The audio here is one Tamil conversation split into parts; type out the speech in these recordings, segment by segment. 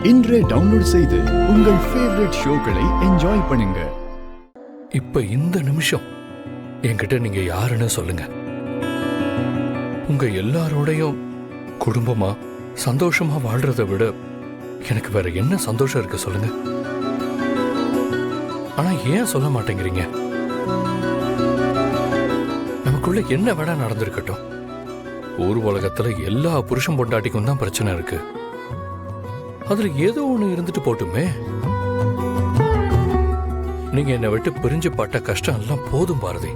இன்றே டவுன்லோட் செய்து உங்கள் ஃபேவரட் ஷோக்களை என்ஜாய் பண்ணுங்க. இப்ப இந்த நிமிஷம் என்கிட்ட நீங்க யாருன்னு சொல்லுங்க. உங்க எல்லாரோடையும் குடும்பமா சந்தோஷமா வாழ்றதை விட எனக்கு வேற என்ன சந்தோஷம் இருக்கு சொல்லுங்க. ஆனா ஏன் சொல்ல மாட்டேங்கிறீங்க? நமக்குள்ள என்ன வேணா நடந்திருக்கட்டும், ஊர் உலகத்துல எல்லா புருஷன் பொண்டாட்டிக்கும் தான் பிரச்சனை இருக்கு. அதுல ஏதோ ஒண்ணு இருந்துட்டு போட்டுமே. நீங்க என்னை விட்டு பிரிஞ்சு பட்ட கஷ்டம் எல்லாம் போதும் பாரதி.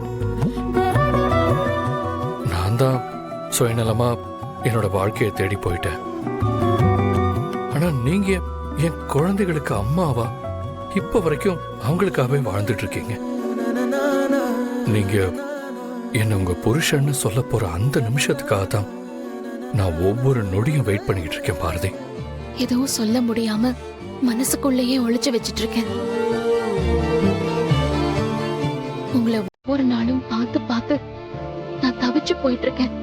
நான் தான் சுயநலமா என்னோட வாழ்க்கையை தேடி போயிட்டேன். ஆனா நீங்க என் குழந்தைகளுக்கு அம்மாவா இப்ப வரைக்கும் அவங்களுக்காகவே வாழ்ந்துட்டு இருக்கீங்க. நீங்க என்ன உங்க புருஷன்னு சொல்ல போற அந்த நிமிஷத்துக்காக தான் நான் ஒவ்வொரு நொடியும் வெயிட் பண்ணிட்டு இருக்கேன் பாரதி. எதுவும் சொல்ல முடியாம மனசுக்குள்ளேயே ஒளிச்சு வச்சிட்டு இருக்கேன். உங்களை ஒவ்வொரு நாளும் பார்த்து பார்த்து நான் தவிச்சு போயிட்டு இருக்கேன்.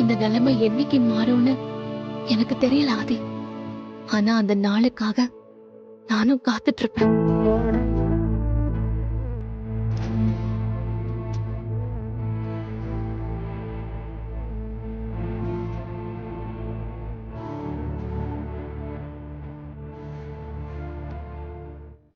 இந்த நிலைமை என்னைக்கு மாறும்னு எனக்கு தெரியல ஆதி. ஆனா அந்த நாளுக்காக நானும் காத்துட்டு இருப்பேன்.